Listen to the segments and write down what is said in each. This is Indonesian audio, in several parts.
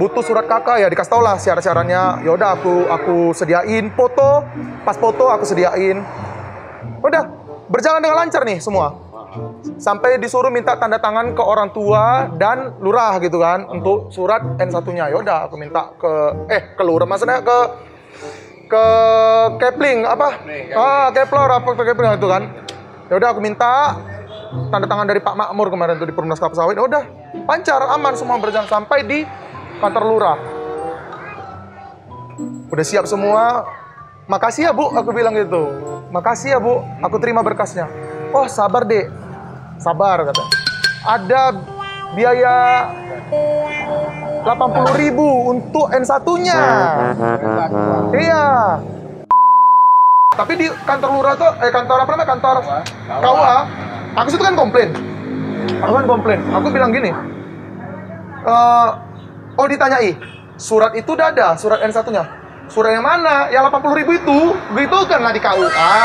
butuh surat kakak ya dikasih tau lah syarat-syaratnya. Ya udah aku sediain foto, pas foto aku sediain. Udah berjalan dengan lancar nih semua. Sampai disuruh minta tanda tangan ke orang tua dan lurah gitu kan untuk surat N1-nya. Ya udah aku minta ke lurah, maksudnya ke Kepling apa? Kepler apa Kepling itu kan. Ya udah aku minta tanda tangan dari Pak Makmur kemarin tuh di Perumnas Kelapa Sawit. Ya udah lancar, aman semua berjalan sampai di kantor lurah. Udah siap semua. Makasih ya Bu, aku bilang gitu. Makasih ya Bu, aku terima berkasnya. Oh sabar Dek, sabar kata. Ada biaya 80.000 untuk N1-nya. Iya. Tapi di kantor lurah tuh, kantor apa namanya, kantor KUA, aku situ kan komplain. Aku bilang gini, oh ditanyai, surat itu udah ada, surat N1-nya. Surat yang mana? Yang 80.000 itu, gitu kan lah di KUA.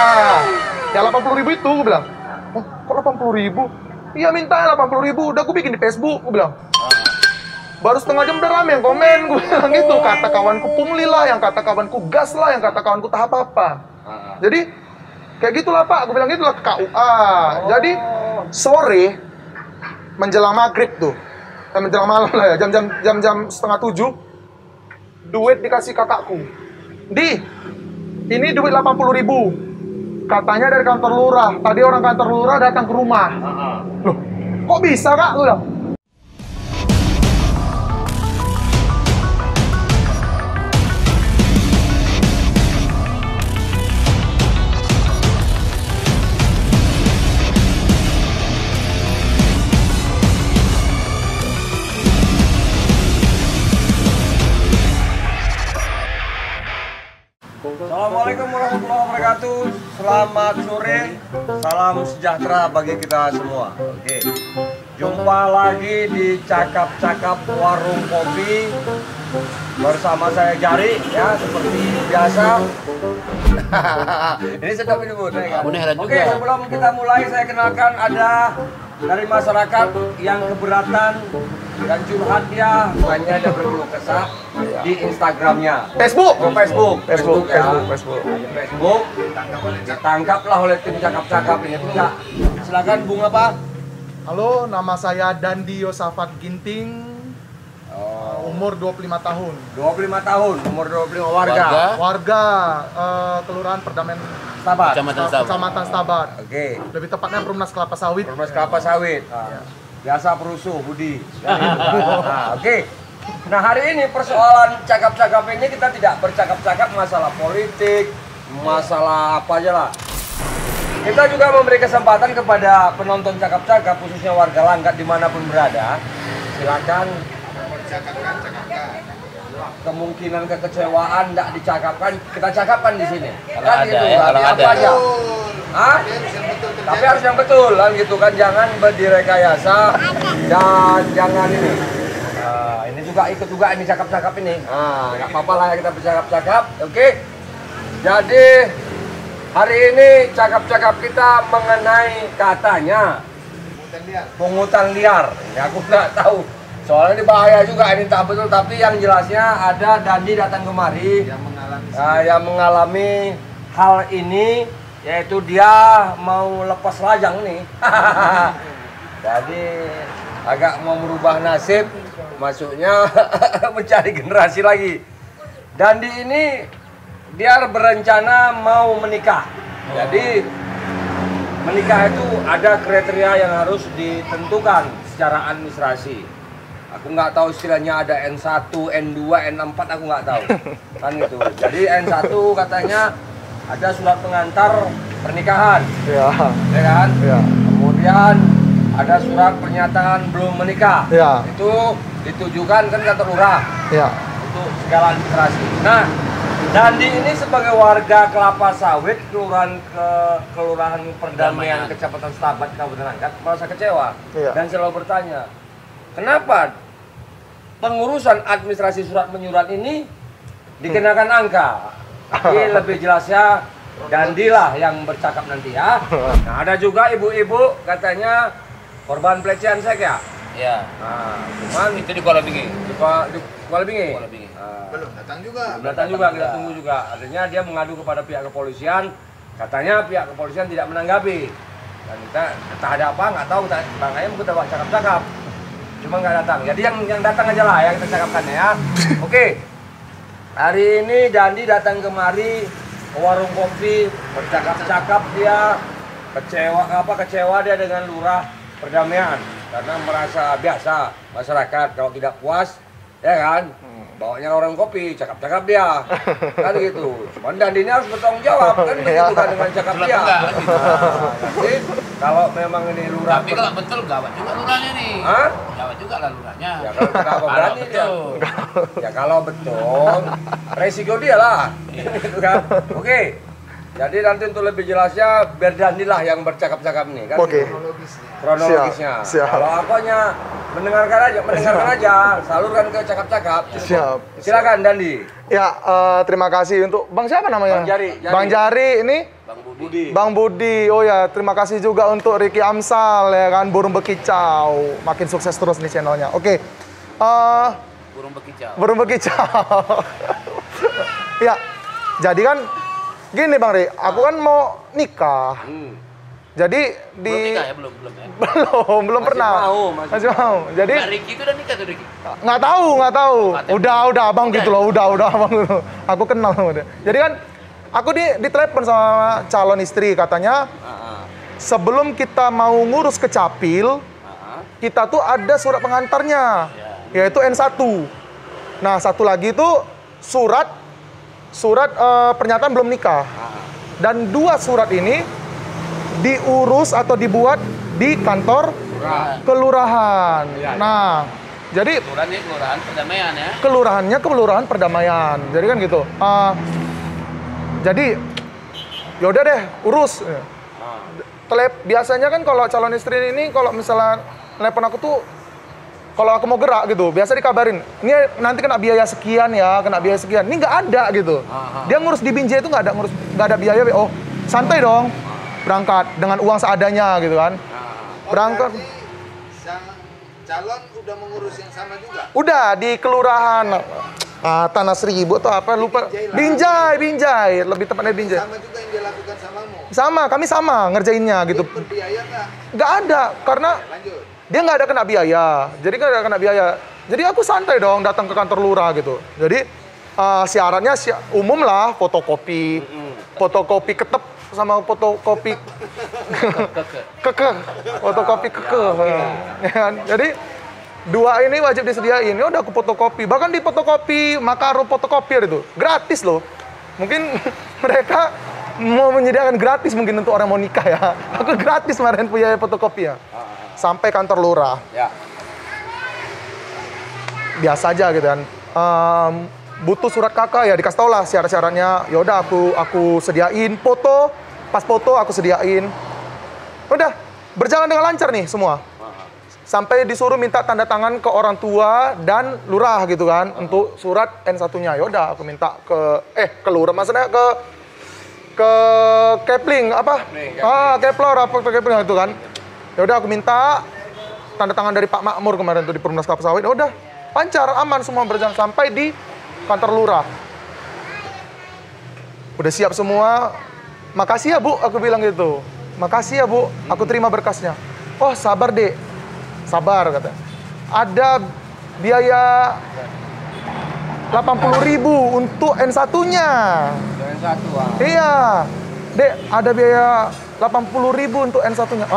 Yang 80.000 itu, gue bilang. Oh, kok 80.000? Iya minta 80.000, udah gue bikin di Facebook, gue bilang. Baru setengah jam udah rame yang komen, gue bilang gitu. Kata kawanku pungli lah, yang kata kawanku gas lah, yang kata kawanku tahap apa. Jadi, kayak gitulah Pak, gue bilang gitulah ke KUA. Jadi, sore, menjelang maghrib tuh, menjelang malam lah ya, jam-jam setengah 7, duit dikasih kakakku. Ini duit 80.000. Katanya dari kantor lurah. Tadi orang kantor lurah datang ke rumah. Loh, kok bisa Kak? Gue bilang. Assalamualaikum warahmatullahi wabarakatuh. Selamat sore, salam sejahtera bagi kita semua. Oke, jumpa lagi di Cakap-Cakap Warung Kopi bersama saya Jari ya, seperti biasa. Ini sedap ini Bu. Oke, sebelum kita mulai saya kenalkan ada dari masyarakat yang keberatan dan curhatnya hanya ada berkeluh kesah di Instagramnya, Facebook ya. Facebook ditangkaplah oleh tim Cakap-Cakap ini. Enggak, silakan Bung apa? Halo, nama saya Dandi Yosafat Ginting. Umur 25 tahun. 25 tahun, umur 25 warga. Warga Kelurahan Perdamaian Stabat. Kecamatan Stabat. Oke. Lebih tepatnya Perumnas Kelapa Sawit. Perumnas Kelapa Sawit. Biasa perusuh, Budi. Oke. Nah, hari ini persoalan cakap-cakap ini kita tidak bercakap-cakap masalah politik, masalah apa aja lah. Kita juga memberi kesempatan kepada penonton cakap-cakap, khususnya warga Langkat dimanapun berada. Silakan kemungkinan kekecewaan tidak dicakapkan, kita cakapkan di sini. Kan gitu, apa aja. Tapi harus yang betul kan gitu kan, jangan direkayasa dan jangan ini. Ini juga ikut juga ini cakap-cakap ini. Nggak apa-apa lah ya kita bercakap-cakap. Oke. Jadi hari ini cakap-cakap kita mengenai katanya pungutan liar. Ini aku nggak tahu. Soalnya ini bahaya juga, ini tak betul, tapi yang jelasnya ada Dandi datang kemari yang mengalami hal ini, yaitu dia mau lepas lajang nih. Jadi agak mau merubah nasib, maksudnya mencari generasi lagi. Dandi ini dia berencana mau menikah. Jadi menikah itu ada kriteria yang harus ditentukan secara administrasi. Aku nggak tahu istilahnya ada N1, N2, N4, aku nggak tahu. Kan gitu. Jadi N1 katanya ada surat pengantar pernikahan. Ya kan? Ya. Kemudian ada surat pernyataan belum menikah. Ya. Itu ditujukan kan kantor lurah. Ya. Untuk segala administrasi. Nah, Dandi ini sebagai warga Kelapa Sawit, kelurahan Perdamaian Kecamatan Stabat, Kabupaten Langkat, merasa kecewa. Ya. Dan selalu bertanya, kenapa pengurusan administrasi surat menyurat ini dikenakan angka? Tapi lebih jelasnya Dandilah yang bercakap nanti ya. Nah, ada juga ibu-ibu katanya korban pelecehan seks ya? Iya. Nah, cuman itu di Kuala Bingi. Di Kuala Bingi. Kuala Bingi. Belum datang juga. Belum datang juga, kita tunggu juga. Artinya dia mengadu kepada pihak kepolisian, katanya pihak kepolisian tidak menanggapi. Dan kita entah ada apa nggak tahu, makanya kita bawa cakap-cakap. Cuma nggak datang. Jadi yang datang aja lah yang kita cakapkan ya. Oke. Hari ini Dandi datang kemari ke warung kopi, bercakap-cakap dia kecewa dia dengan lurah perdamaian karena merasa biasa masyarakat kalau tidak puas ya kan bawanya orang kopi cakap-cakap dia kan gitu. Cuman Dandi ini harus bertanggung jawab kan begitu kan dengan cakap dia. Jadi kalau memang ini lurah Tapi kalau betul gawat juga lurahnya nih. Hah? Gawat juga lah lurahnya. Ya kalau kenapa berani dia? betul. Ya kalau betul, resiko dia lah. Gitu kan. Oke. Jadi nanti untuk lebih jelasnya biar Dandi lah yang bercakap-cakap nih kan. Oke. Kronologisnya. Siap. Kalau aku hanya mendengarkan aja, salurkan ke cakap-cakap. Siap. Silakan Dandi. Ya, terima kasih untuk Bang siapa namanya? Bang Jari. Bang Jari ini Bang Budi. Bang Budi. Oh ya, terima kasih juga untuk Ricky Amsal ya kan, Burung Bekicau. Makin sukses terus nih channelnya. Oke. Burung bekicau. Burung Bekicau. Ya. Jadi kan gini Bang Ri, aku kan mau nikah. Jadi Belum nikah ya? Belum ya? belum pernah. Masih mau. Jadi Nah, Ricky itu udah nikah tuh Ricky? nggak tahu. Udah abang gitu loh, udah abang gitu. Aku kenal sama dia. Jadi kan aku ditelepon sama calon istri katanya sebelum kita mau ngurus ke Capil, kita tuh ada surat pengantarnya, yaitu N1. Nah satu lagi itu surat pernyataan belum nikah. Dan dua surat ini diurus atau dibuat di kantor kelurahan. Nah, jadi Kelurahan perdamaian ya? kelurahannya kelurahan perdamaian. Jadi kan gitu. Jadi yaudah deh urus. Biasanya kan kalau calon istri ini kalau misalnya telepon aku tuh kalau aku mau gerak gitu, biasa dikabarin, ini nanti kena biaya sekian ya, kena biaya sekian. Ini nggak ada gitu. Dia ngurus di Binjai itu nggak ada biaya. Oh, santai dong. Berangkat dengan uang seadanya gitu kan. Berangkat. Sang calon udah mengurus yang sama juga. Udah di kelurahan Tanah Seribu atau apa lupa. Binjai, lebih tepatnya Binjai. Sama juga yang dia lakukan samamu. Sama, kami sama ngerjainnya gitu. Berbiaya nggak? Nggak ada karena Lanjut. dia nggak ada kena biaya. Jadi nggak ada kena biaya. Jadi aku santai dong datang ke kantor lurah gitu. Jadi syaratnya umum lah, fotokopi ketep sama fotokopi fotokopi kekeh. Ya kan? Jadi dua ini wajib disediain. Ya udah aku fotokopi. Bahkan di fotokopi Makaro fotokopier itu gratis loh. Mungkin mereka mau menyediakan gratis mungkin untuk orang mau nikah ya. Aku gratis kemarin punya fotokopi ya. Sampai kantor lurah. Ya. Biasa aja gitu kan. Butuh surat kakak ya dikasih tau lah syarat-syaratnya. Ya udah aku sediain foto, pas foto aku sediain. Udah berjalan dengan lancar nih semua. Sampai disuruh minta tanda tangan ke orang tua dan lurah gitu kan untuk surat N1-nya. Ya udah aku minta ke lurah, maksudnya ke Kepling apa? Kepler apa Kepling itu kan. Ya udah aku minta tanda tangan dari Pak Makmur kemarin tuh di Perumnas Kelapa Sawit. Ya udah lancar aman semua berjalan sampai di kantor lurah. Udah siap semua. Makasih ya Bu, aku bilang gitu. Makasih ya Bu, aku terima berkasnya. Oh sabar Dek, sabar katanya. Ada biaya 80.000 untuk N1-nya. N1 Iya, Dek ada biaya 80.000 untuk N1-nya.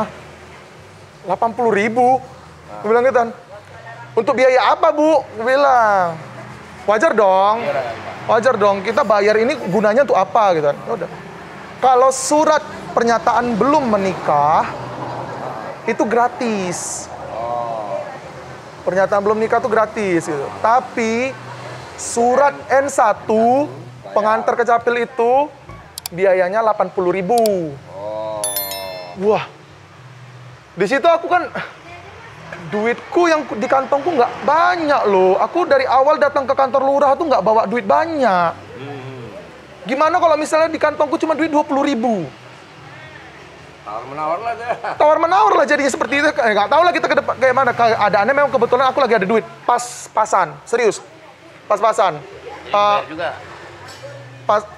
80.000? Aku bilang gitu kan. Untuk biaya apa Bu? Aku bilang. Wajar dong, kita bayar ini gunanya untuk apa gitu kan. Udah. Kalau surat pernyataan belum menikah itu gratis. Pernyataan belum nikah itu gratis gitu. Tapi surat N1 pengantar ke Capil itu biayanya 80.000. Wah. Di situ aku kan duitku yang di kantongku nggak banyak loh. Aku dari awal datang ke kantor lurah tuh nggak bawa duit banyak. Gimana kalau misalnya di kantongku cuma duit 20.000? Tawar-menawar lah deh. Tawar-menawar lah jadinya seperti itu. Nggak tahu lah kita ke depan kayak mana. Keadaannya memang kebetulan aku lagi ada duit. Pas-pasan, serius. Pas-pasan. Jadi bayar juga.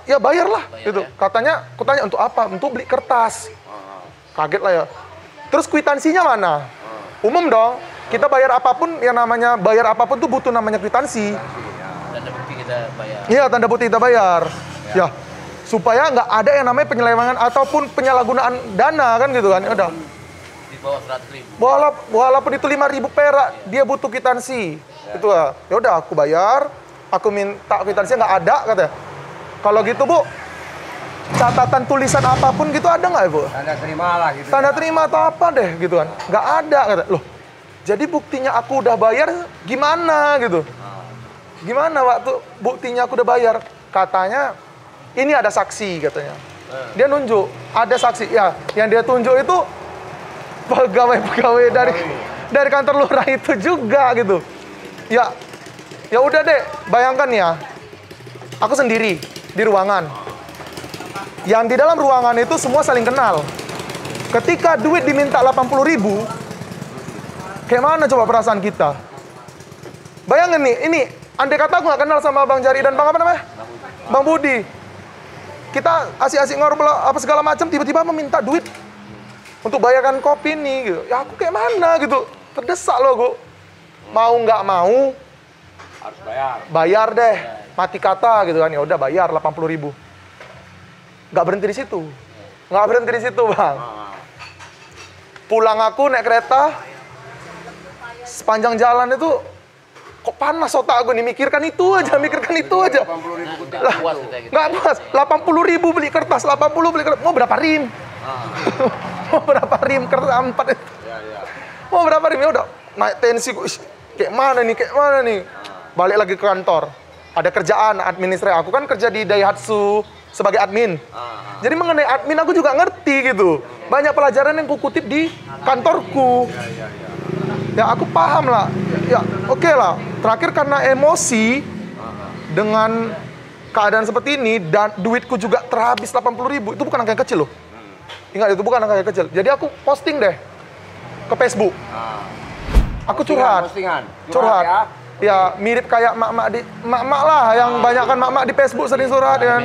Ya bayarlah Bayar, gitu. ya. Katanya, aku tanya untuk apa? Untuk beli kertas. Oh. Kaget lah ya. Terus kwitansinya mana? Umum dong. Kita bayar apapun, yang namanya bayar apapun tuh butuh namanya kwitansi. Tanda bukti kita bayar. Iya, tanda bukti kita bayar. Ya. Supaya nggak ada yang namanya penyelewengan ataupun penyalahgunaan dana kan gitu kan. Ya udah. Di bawah 100.000. Walaupun itu 5.000 perak, dia butuh kwitansi. Itu lah. Ya udah, aku bayar. Aku minta kwitansinya nggak ada katanya. Kalau gitu Bu, catatan tulisan apapun gitu ada nggak Bu? Tanda terima lah gitu. Tanda terima atau apa deh gitu kan? Nggak ada kata. Loh, jadi buktinya aku udah bayar gimana gitu? Gimana waktu buktinya aku udah bayar? Katanya ini ada saksi katanya. Dia nunjuk ada saksi ya. Yang dia tunjuk itu pegawai-pegawai dari kantor lurah itu juga gitu. Ya, ya udah deh. Bayangkan ya, aku sendiri di ruangan. Yang di dalam ruangan itu semua saling kenal. Ketika duit diminta 80.000, kayak mana coba perasaan kita? Bayangin nih, ini andai kata aku nggak kenal sama Bang Jari dan Bang apa namanya? Bang Budi. Kita asik-asik ngobrol apa segala macam, tiba-tiba meminta duit untuk bayarkan kopi nih gitu. Ya aku kayak mana gitu. Terdesak loh, Bu. Mau nggak mau Harus bayar. bayar deh. Mati kata gitu kan. Ya udah bayar 80.000. Nggak berhenti di situ. Nggak berhenti di situ, Bang. Pulang aku naik kereta, sepanjang jalan itu kok panas otak aku nih, mikirkan itu aja. 80.000 Nggak puas kita gitu. Nggak puas, 80.000 beli kertas, 80 beli kertas. Mau berapa rim? Mau berapa rim kertas 4 itu? Mau berapa rim? Ya udah, naik tensi. Ish, kayak mana nih? Balik lagi ke kantor. Ada kerjaan administrasi. Aku kan kerja di Daihatsu sebagai admin. Jadi mengenai admin aku juga ngerti gitu. Banyak pelajaran yang kukutip di kantorku. Ya aku paham lah. Ya oke lah. Terakhir karena emosi dengan keadaan seperti ini dan duitku juga terhabis 80.000. Itu bukan angka yang kecil loh. Ingat, itu bukan angka yang kecil. Jadi aku posting deh ke Facebook. Aku curhat. Curhat. Ya mirip kayak mak-mak lah yang banyak kan mak-mak di Facebook sering surat kan.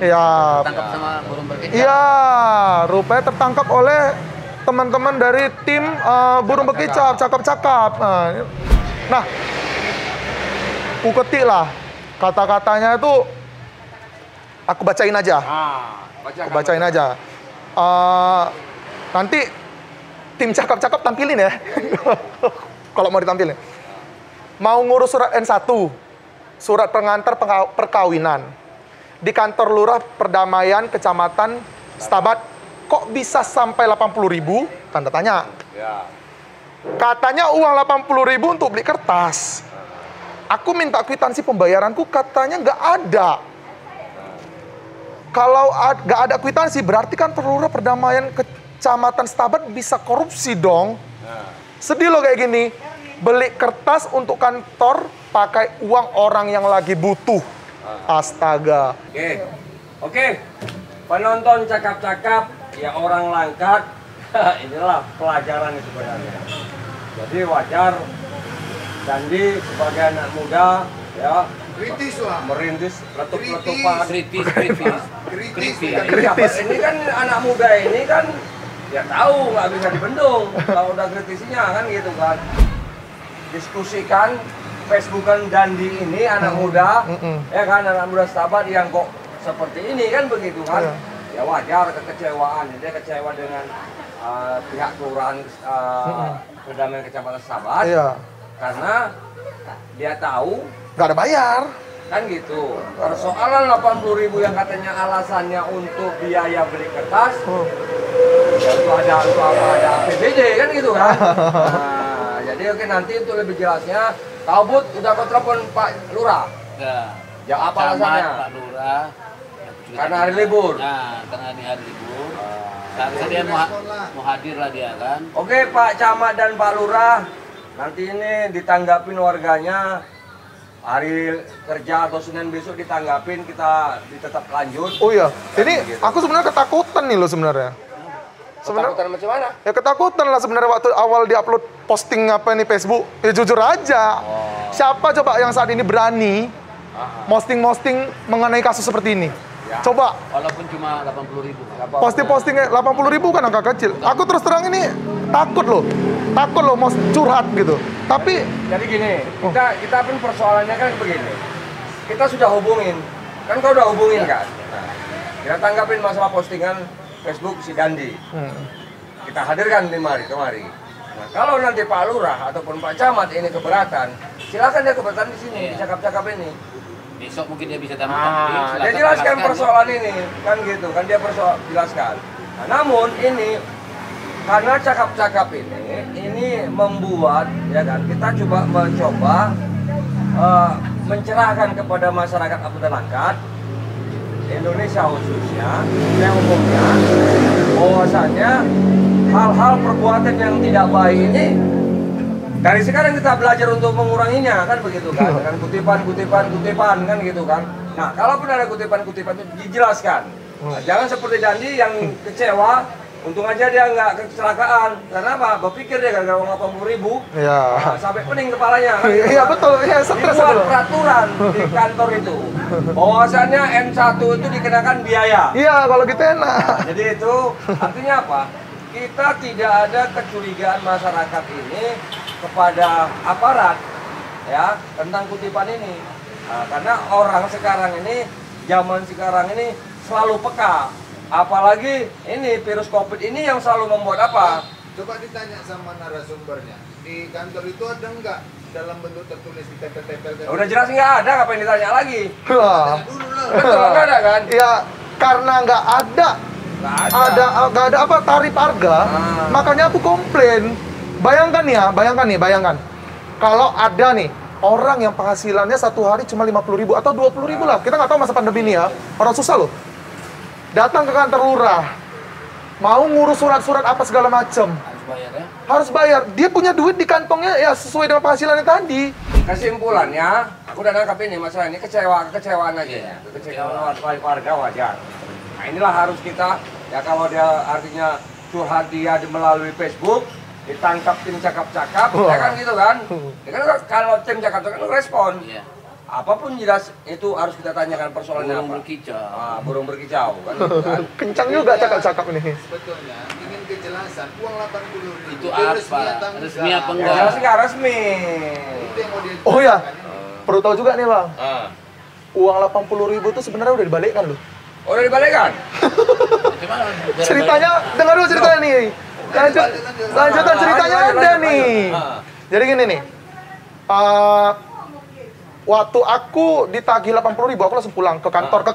Ya. Tangkap sama burung berkicau. Iya, rupanya tertangkap oleh teman-teman dari tim burung berkicau, cakap-cakap. Nah, aku ketik lah kata-katanya itu, aku bacain aja. Aku bacain aja. Nanti tim cakap-cakap tampilin ya. Kalau mau ditampilin. Mau ngurus surat N1, surat pengantar perkawinan. Di kantor lurah perdamaian kecamatan Stabat, kok bisa sampai 80.000? Tanda tanya. Katanya uang 80.000 untuk beli kertas. Aku minta kwitansi pembayaranku, katanya nggak ada. Kalau nggak ada kwitansi, berarti kantor lurah perdamaian kecamatan Stabat bisa korupsi dong. Sedih loh kayak gini. Beli kertas untuk kantor pakai uang orang yang lagi butuh. Astaga. Oke. Penonton cakap-cakap, ya orang langkat. Inilah pelajaran sebenarnya. Jadi wajar Dandi sebagai anak muda ya Kritis lah. merintis letup-letupan. Kritis. Kritis. Ini kan anak muda ini kan ya tahu nggak bisa dibendung kalau udah kritisinya kan gitu kan. Diskusikan Facebookan Dandi ini anak muda, ya kan anak muda Stabat yang kok seperti ini kan begitu kan. Ya wajar kekecewaan, dia kecewa dengan pihak kelurahan perdamaian kecamatan Stabat. Iya. Karena dia tahu Nggak ada bayar. kan gitu. Persoalan 80.000 yang katanya alasannya untuk biaya beli kertas, ya itu ada APBD kan gitu kan. Nah, jadi oke nanti untuk lebih jelasnya, Kabut udah kau telepon Pak Lurah. Enggak. Ya apa Camat, alasannya? Pak Lurah. Karena hari libur. Nah, karena di hari libur. Seharusnya dia mau hadir lah dia kan. Oke Pak Camat dan Pak Lurah, nanti ini ditanggapin warganya. Hari kerja atau Senin besok ditanggapin, kita tetap lanjut. Oh iya, ini aku sebenarnya ketakutan nih loh sebenarnya. Ketakutan macam mana? Ya ketakutan lah sebenarnya waktu awal diupload posting apa nih Facebook. Ya jujur aja. Siapa coba yang saat ini berani posting-posting mengenai kasus seperti ini? Ya. Coba. Walaupun cuma 80.000. Posting-postingnya 80.000 kan angka kecil. Aku terus terang ini takut loh mau curhat gitu. Tapi jadi gini, kita pun persoalannya kan begini. Kita sudah hubungin, kan kau udah hubungin kan? Nah, kita tanggapin masalah postingan Facebook si Dandi. Kita hadirkan kemari. Nah, kalau nanti Pak Lurah ataupun Pak Camat ini keberatan, silakan dia keberatan di sini, di cakap-cakap ini. Besok mungkin dia bisa Dia jelaskan persoalan ini, kan gitu, kan dia jelaskan. Nah, namun ini karena cakap-cakap ini membuat, ya kan, kita mencoba mencerahkan kepada masyarakat Abu Talangkat Indonesia khususnya, yang umumnya, bahwasanya hal-hal perbuatan yang tidak baik ini dari sekarang kita belajar untuk menguranginya, kan begitu kan, dengan kutipan kan gitu kan. Nah, kalaupun ada kutipan itu dijelaskan. Nah, jangan seperti Dandi yang kecewa, untung aja dia nggak kecelakaan. Karena apa? Berpikir dia gara-gara uang 80.000, ya. sampai pening kepalanya. Kan, gitu Iya kan. betul, iya stres Dibuat itu. peraturan di kantor itu, bahwasannya M1 itu dikenakan biaya. Iya, kalau gitu enak. Nah, jadi itu artinya apa? Kita tidak ada kecurigaan masyarakat ini kepada aparat ya tentang kutipan ini. Nah, karena orang sekarang ini, zaman sekarang ini selalu peka. Apalagi ini virus Covid ini yang selalu membuat apa? Coba ditanya sama narasumbernya. Di kantor itu ada enggak dalam bentuk tertulis di tempel-tempel? Udah jelas nggak ada, ngapain ditanya lagi? Wah. Dulu lah. Betul, nggak ada kan? Ya, karena nggak ada nggak ada apa tarif harga, makanya aku komplain. Bayangkan kalau ada nih orang yang penghasilannya satu hari cuma 50.000 atau 20.000 lah, kita nggak tahu masa pandemi ini ya, orang susah loh, datang ke kantor lurah mau ngurus surat-surat apa segala macem, harus bayar. Dia punya duit di kantongnya ya sesuai dengan penghasilannya tadi. Kesimpulannya, aku udah nangkap ini masalah ini kekecewaan aja. Kekecewaan warga wajar. Nah, inilah harus kita, ya kalau dia artinya curhat dia melalui Facebook, ditangkap tim cakap-cakap, ya kan gitu kan? Ya kan kalau tim cakap-cakap respon, apapun jelas itu harus kita tanyakan persoalannya apa. Burung berkicau, kan gitu kan? Kencang juga cakap-cakap ini. Sebetulnya ingin kejelasan uang 80.000 Itu apa? Resmi apa Ya, enggak? jelas nggak resmi. Itu yang mau dia Oh ya, jelaskan ini. perlu tahu juga nih bang, uang 80.000 itu sebenarnya udah dibalikkan loh. Oh, udah dibalikkan? Ceritanya, dengar dulu ceritanya nih. Lanjutan ceritanya ada nih. Jadi gini nih, waktu aku ditagih 80.000, aku langsung pulang ke kantor.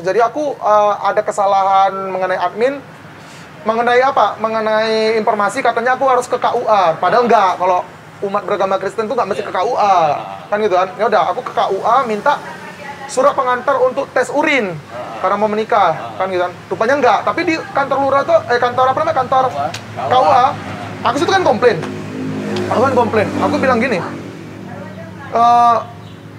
Jadi aku ada kesalahan mengenai admin, mengenai informasi katanya aku harus ke KUA. Padahal enggak, kalau umat beragama Kristen tuh nggak mesti ke KUA, kan gitu kan? Ya udah, aku ke KUA minta surat pengantar untuk tes urin karena mau menikah, kan gitu kan. Rupanya enggak, tapi di kantor lurah tuh kantor KUA, aku situ kan komplain. Aku bilang gini,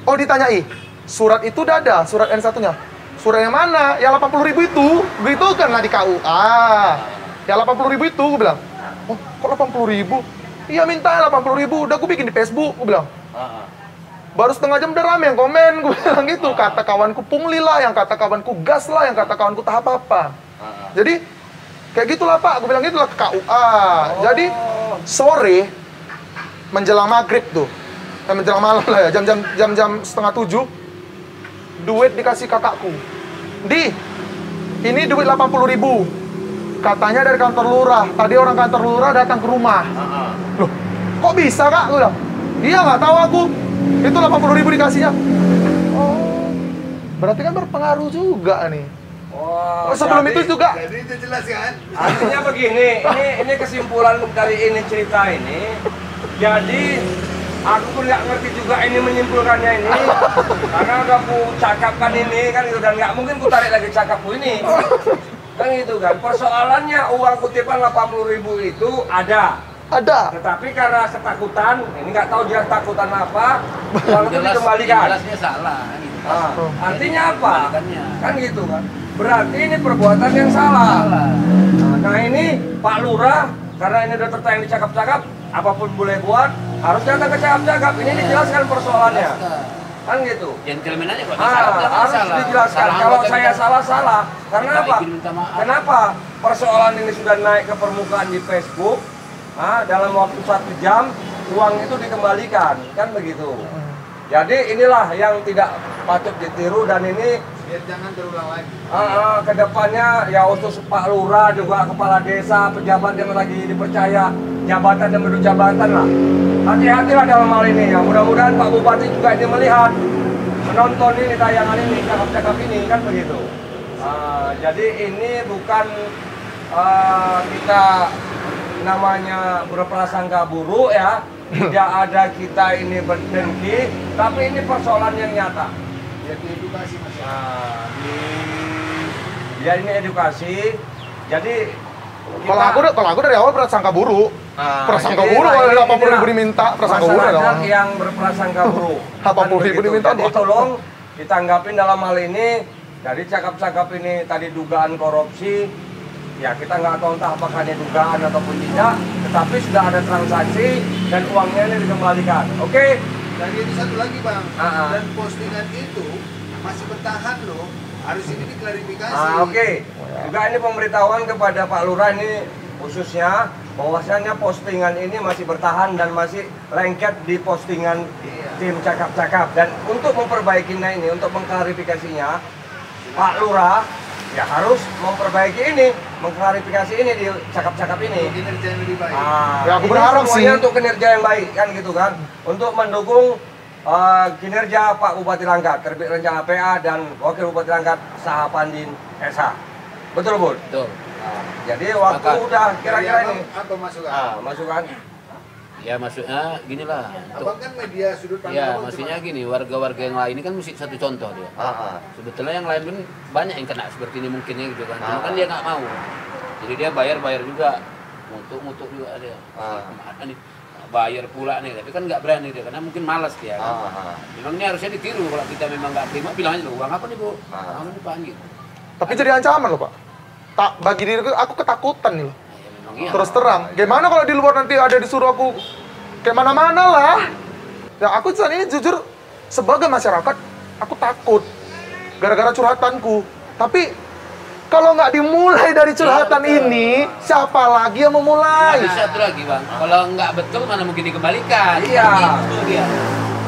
ditanyai, surat itu udah ada, surat N1-nya. Surat yang mana? Yang 80.000 itu, gitu kan lah di KUA. Yang 80.000 itu, gue bilang, oh kok 80.000? Iya minta 80.000, udah gue bikin di Facebook, gue bilang. Baru setengah jam udah rame yang komen, gue bilang gitu. Kata kawanku pungli lah, yang kata kawanku gas lah, yang kata kawanku tahap apa. Jadi, kayak gitulah Pak, gue bilang gitulah ke KUA. Jadi, sore, menjelang maghrib tuh, menjelang malam lah ya, jam 6:30, duit dikasih kakakku. Ini duit 80.000. Katanya dari kantor lurah. Tadi orang kantor lurah datang ke rumah. Loh, kok bisa kak? Gue bilang, iya nggak tahu aku. Itu 80.000 dikasihnya. Oh, berarti kan berpengaruh juga nih. Sebelum itu juga. Jadi itu jelas kan? Artinya begini, ini kesimpulan dari ini cerita ini. Jadi aku pun nggak ngerti juga ini menyimpulkannya ini, karena udah aku cakapkan ini kan gitu, dan nggak mungkin ku tarik lagi cakapku ini, kan gitu kan. Persoalannya uang kutipan 80.000 itu ada. Tetapi karena ketakutan, ini nggak tahu dia ketakutan apa, uang itu dikembalikan. Jelasnya salah. Gitu. Artinya apa? Kan gitu kan. Berarti ini perbuatan yang salah. Nah ini Pak Lurah, karena ini udah tertayang di cakap-cakap, apapun boleh buat, harus datang ke cakap-cakap. Ini dijelaskan persoalannya. Kan gitu. Gentleman aja kok. Salah, Harus salah. dijelaskan. Salah Kalau anggota saya kita. salah-salah, karena Kita apa? izin minta maaf. Kenapa persoalan ini sudah naik ke permukaan di Facebook? Dalam waktu 1 jam, uang itu dikembalikan, kan begitu. Jadi inilah yang tidak patut ditiru dan ini Biar jangan terulang lagi. kedepannya ya untuk Pak Lurah juga kepala desa, pejabat yang lagi dipercaya jabatan dan menurut jabatan lah. Hati-hatilah dalam hal ini ya. Mudah-mudahan Pak Bupati juga ini melihat, menonton ini tayangan ini, cakap-cakap ini kan begitu. Jadi ini bukan kita namanya berprasangka buruk ya. Tidak ada kita ini berdengki, tapi ini persoalan yang nyata. Biar diedukasi masyarakat. Ya ini edukasi. Jadi Kalau aku dari awal prasangka buruk. Prasangka buruk kalau 80.000 diminta, prasangka buruk masyarakat dong. yang berprasangka buruk. 80.000 diminta, Jadi Pak. tolong ditanggapin dalam hal ini. Dari cakap-cakap ini tadi dugaan korupsi. Ya kita nggak tahu entah apakah ini dugaan ataupun tidak, tetapi sudah ada transaksi dan uangnya ini dikembalikan. Oke? Dan ini satu lagi bang, Ah. dan postingan itu masih bertahan loh. Harus ini diklarifikasi. Oke. Juga ini pemberitahuan kepada Pak Lurah ini khususnya bahwasanya postingan ini masih bertahan dan masih lengket di postingan tim cakap-cakap. Dan untuk memperbaikinya ini, untuk mengklarifikasinya, Pak Lurah ya harus memperbaiki ini, mengklarifikasi ini di cakap-cakap ini. Kinerja yang lebih baik. Ya, aku Ini berharap semuanya sih. untuk kinerja yang baik kan gitu kan, untuk mendukung kinerja Pak Bupati Langkat, terbit rencana PA dan Wakil Bupati Langkat Sahapandin SH. Betul Bud? Betul. Jadi waktu Sepakat. udah kira-kira ini. Apa masukan? Masukan. Ya maksudnya gini lah. Abang kan media sudut pandang Ya abang maksudnya cuma- gini, warga-warga yang lain ini kan mesti satu contoh dia. Sebetulnya yang lain pun banyak yang kena seperti ini mungkinnya gitu kan. Cuma kan dia nggak mau. Jadi dia bayar juga. Mutuk juga dia. Kemana nih? Bayar pula nih, tapi kan nggak berani dia karena mungkin malas dia. Kan? Memang ini harusnya ditiru kalau kita memang nggak terima, bilang aja uang apa nih bu? Uang nih pak gitu. Tapi jadi ancaman loh Pak. Tak bagi diriku aku ketakutan nih loh. Ya memang iya. Terus terang. Gimana kalau di luar nanti ada disuruh aku kayak mana-mana lah. Ya aku saat ini jujur sebagai masyarakat aku takut gara-gara curhatanku. Tapi kalau nggak dimulai dari curhatan ini, siapa lagi yang memulai? Bisa satu lagi bang, kalau nggak betul mana mungkin dikembalikan. Iya. Itu dia.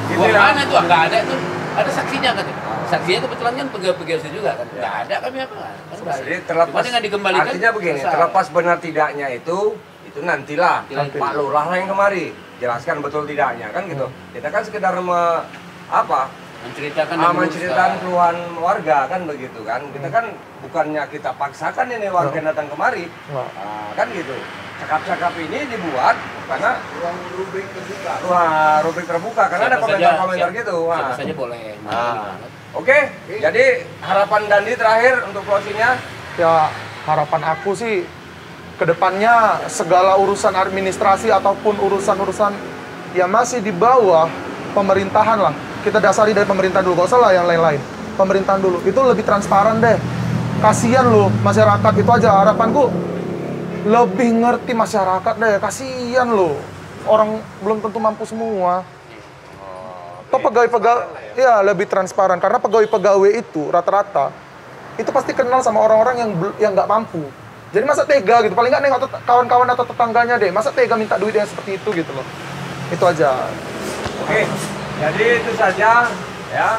Gitu Uang ya. mana tuh? Nggak ada tuh. Ada saksinya kan? Saksinya kebetulan kan pegawai juga kan? Nggak ada kami apa? Kan Jadi terlepas, Cuma dengan dikembalikan. artinya begini, selesai. terlepas benar tidaknya itu nantilah Nanti. Pak Lurah lah yang kemari jelaskan betul tidaknya kan gitu. Kita kan sekedar menceritakan menceritakan keluhan warga kan begitu kan. Kita kan bukannya kita paksakan ini warga datang kemari. Kan gitu. Cakap-cakap ini dibuat karena ruang rubrik terbuka. rubrik terbuka karena ada komentar-komentar gitu. Siapa saja boleh. Oke, jadi harapan Dandi terakhir untuk closingnya. Ya harapan aku sih kedepannya segala urusan administrasi ataupun urusan-urusan yang masih di bawah pemerintahan lah. Kita dasari dari pemerintah dulu, gak usah lah yang lain-lain. Pemerintahan dulu, itu lebih transparan deh. Kasian loh masyarakat, itu aja harapanku. Lebih ngerti masyarakat deh, kasian loh. Orang belum tentu mampu semua. Atau pegawai-pegawai, ya lebih transparan. Karena pegawai-pegawai itu rata-rata, itu pasti kenal sama orang-orang yang nggak mampu. Jadi masa tega gitu, paling nggak nengok kawan-kawan atau tetangganya deh. Masa tega minta duit yang seperti itu gitu loh. Itu aja. Oke, jadi itu saja ya.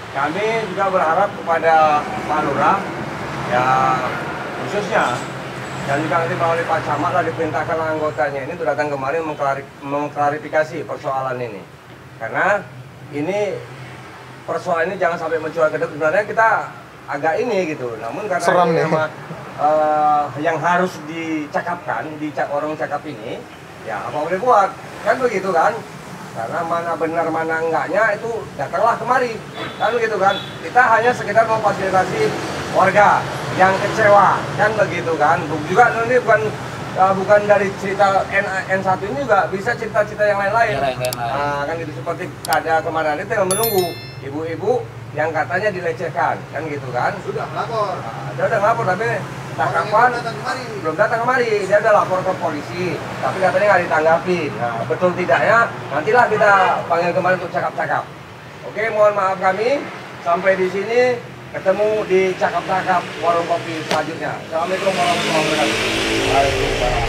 Kami juga berharap kepada Pak Lurah ya khususnya dan juga nanti melalui Pak Camat lah diperintahkan anggotanya ini untuk datang kemarin mengklarifikasi persoalan ini. Karena ini persoalan ini jangan sampai mencuat ke depan. Sebenarnya kita agak ini gitu. Namun karena Seram ini nih. memang yang harus dicakapkan di orang cakap ini ya apa boleh buat kan begitu kan. Karena mana benar mana enggaknya itu datanglah kemari kan begitu kan. Kita hanya sekedar memfasilitasi warga yang kecewa kan begitu kan. Juga ini bukan dari cerita N1 ini juga bisa cerita-cerita yang lain-lain. Nah, kan itu seperti ada kemarin itu yang menunggu ibu-ibu yang katanya dilecehkan kan gitu kan. Sudah melapor. Dia udah ngelapor tapi tangkapan belum datang kemari, dia udah lapor ke polisi, tapi katanya nggak ditanggapi. Nah, betul tidaknya nantilah kita panggil kembali untuk cakap-cakap. Oke, mohon maaf kami sampai di sini, ketemu di cakap-cakap warung kopi selanjutnya. Assalamualaikum warahmatullahi wabarakatuh. Waalaikumsalam.